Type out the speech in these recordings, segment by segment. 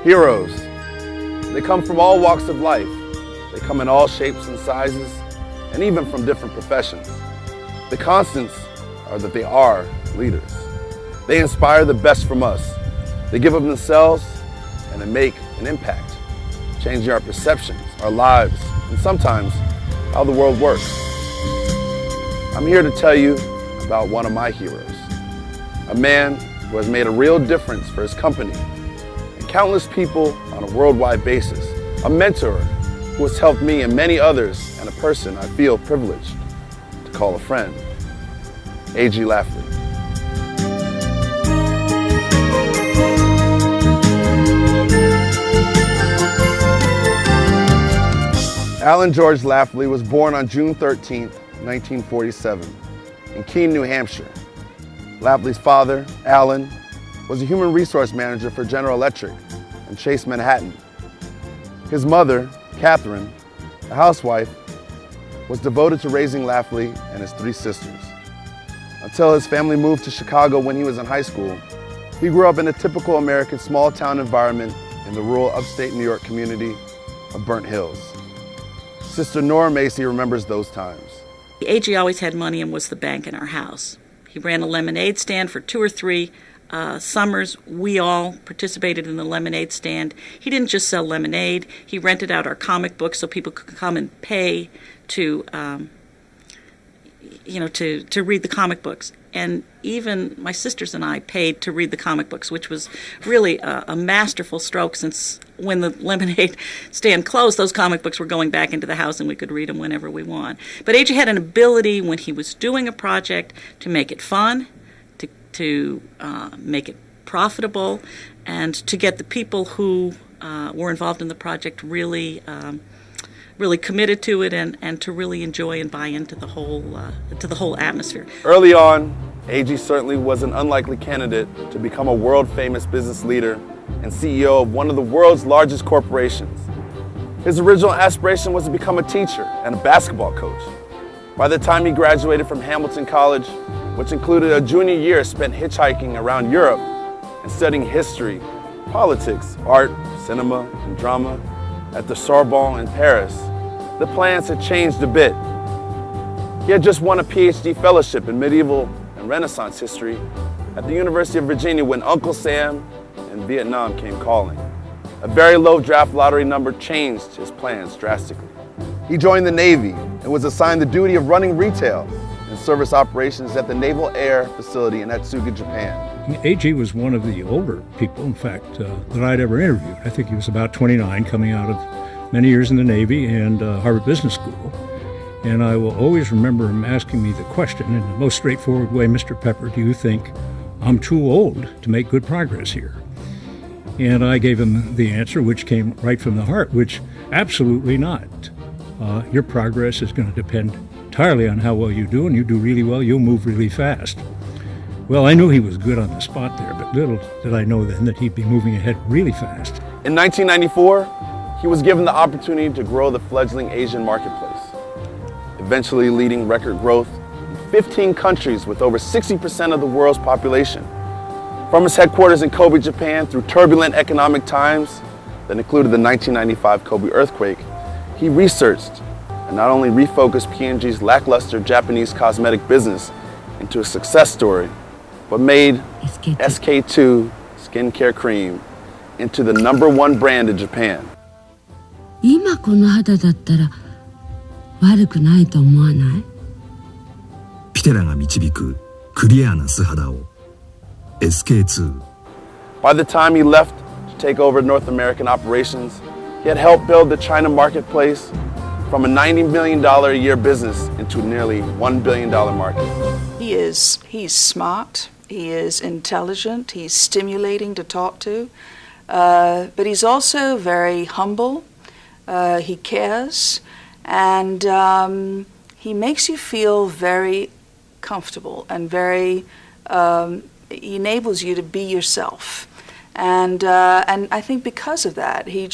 Heroes. They come from all walks of life. They come in all shapes and sizes, and even from different professions. The constants are that they are leaders. They inspire the best from us. They give of themselves and they make an impact, changing our perceptions, our lives, and sometimes how the world works. I'm here to tell you about one of my heroes, a man who has made a real difference for his company and countless people on a worldwide basis, a mentor who has helped me and many others, and a person I feel privileged to call a friend, A.G. Lafley. Alan George Lafley was born on June 13, 1947, in Keene, New Hampshire. Lafley's father, Alan, was a human resource manager for General Electric in Chase, Manhattan. His mother, Catherine, a housewife, was devoted to raising Lafley and his three sisters. Until his family moved to Chicago when he was in high school, he grew up in a typical American small-town environment in the rural upstate New York community of Burnt Hills. Sister Nora Macy remembers those times. A.G. always had money and was the bank in our house. He ran a lemonade stand for 2 or 3 summers. We all participated in the lemonade stand. He didn't just sell lemonade. He rented out our comic books so people could come and pay to read the comic books. And even my sisters and I paid to read the comic books, which was really a masterful stroke, since when the lemonade stand closed, those comic books were going back into the house and we could read them whenever we want. But A.J. had an ability when he was doing a project to make it fun, to make it profitable, and to get the people who were involved in the project really committed to it and to really enjoy and buy into the whole atmosphere. Early on, A.G. certainly was an unlikely candidate to become a world-famous business leader and CEO of one of the world's largest corporations. His original aspiration was to become a teacher and a basketball coach. By the time he graduated from Hamilton College, which included a junior year spent hitchhiking around Europe and studying history, politics, art, cinema, and drama at the Sorbonne in Paris, the plans had changed a bit. He had just won a PhD fellowship in medieval and Renaissance history at the University of Virginia when Uncle Sam and Vietnam came calling. A very low draft lottery number changed his plans drastically. He joined the Navy and was assigned the duty of running retail and service operations at the Naval Air Facility in Atsugi, Japan. A.G. was one of the older people, in fact, that I'd ever interviewed. I think he was about 29, coming out of many years in the Navy and Harvard Business School. And I will always remember him asking me the question in the most straightforward way, "Mr. Pepper, do you think I'm too old to make good progress here?" And I gave him the answer, which came right from the heart, which absolutely not. Your progress is going to depend entirely on how well you do, and you do really well, you'll move really fast. Well, I knew he was good on the spot there, but little did I know then that he'd be moving ahead really fast. In 1994, he was given the opportunity to grow the fledgling Asian marketplace, eventually leading record growth in 15 countries with over 60% of the world's population. From his headquarters in Kobe, Japan, through turbulent economic times that included the 1995 Kobe earthquake, he researched and not only refocused P&G's lackluster Japanese cosmetic business into a success story, but made SK2 skincare cream into the #1 brand in Japan. 今この肌だったら悪くないと思わない？ピテラが導くクリアな素肌を SK2. By the time he left to take over North American operations, he had helped build the China marketplace from a $90 million a year business into a nearly $1 billion market. He's smart, he is intelligent, he's stimulating to talk to, but he's also very humble, he cares, and he makes you feel very comfortable and very, he enables you to be yourself. And I think because of that, he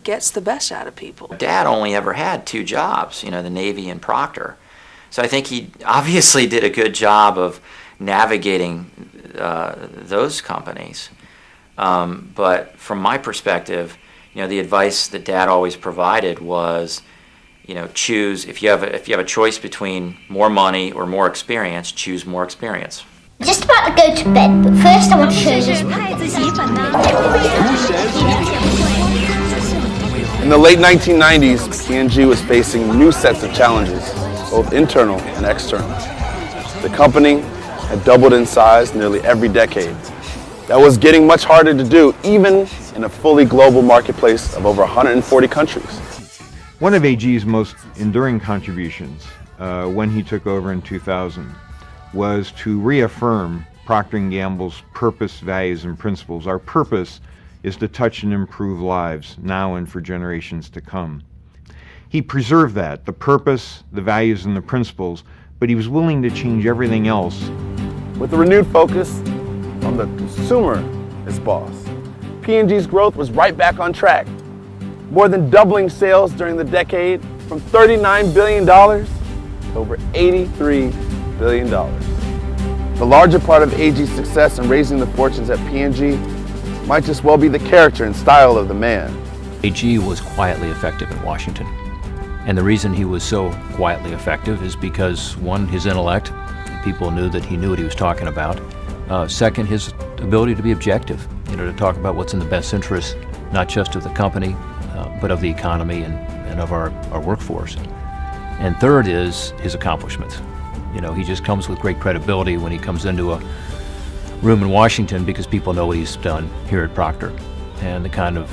gets the best out of people. Dad only ever had 2 jobs, the Navy and Proctor. So I think he obviously did a good job of navigating those companies. But from my perspective, the advice that Dad always provided was, choose, if you have a choice between more money or more experience, choose more experience. Just about to go to bed, but first I want to show you this. In the late 1990s, P&G was facing new sets of challenges, both internal and external. The company had doubled in size nearly every decade. That was getting much harder to do, even in a fully global marketplace of over 140 countries. One of AG's most enduring contributions when he took over in 2000 was to reaffirm Procter & Gamble's purpose, values, and principles. Our purpose is to touch and improve lives now and for generations to come. He preserved that, the purpose, the values, and the principles, but he was willing to change everything else. With a renewed focus on the consumer as boss, P&G's growth was right back on track, more than doubling sales during the decade from $39 billion to over $83 billion. The larger part of AG's success in raising the fortunes at P&G might just well be the character and style of the man. AG was quietly effective in Washington. And the reason he was so quietly effective is because, one, his intellect, people knew that he knew what he was talking about. Second, his ability to be objective, to talk about what's in the best interest, not just of the company, but of the economy and of our workforce. And third is his accomplishments. He just comes with great credibility when he comes into a room in Washington because people know what he's done here at Procter and the kind of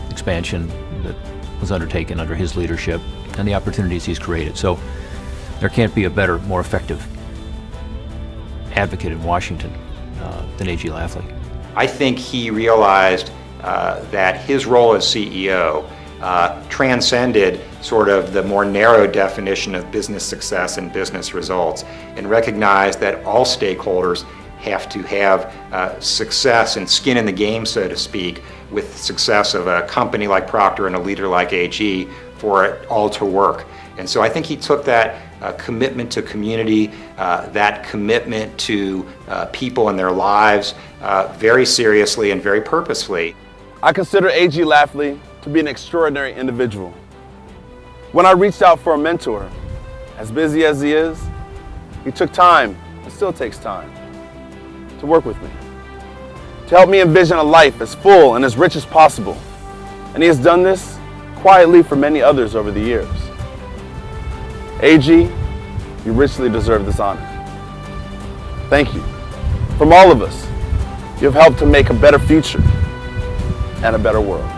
expansion that was undertaken under his leadership and the opportunities he's created. So there can't be a better, more effective advocate in Washington than A.G. Lafley. I think he realized that his role as CEO transcended sort of the more narrow definition of business success and business results, and recognized that all stakeholders have to have success and skin in the game, so to speak, with the success of a company like Procter and a leader like AG for it all to work. And so I think he took that commitment to community, that commitment to people and their lives very seriously and very purposefully. I consider A.G. Lafley to be an extraordinary individual. When I reached out for a mentor, as busy as he is, he took time, and still takes time, to work with me, to help me envision a life as full and as rich as possible. And he has done this quietly for many others over the years. A.G., you richly deserve this honor. Thank you. From all of us, you have helped to make a better future and a better world.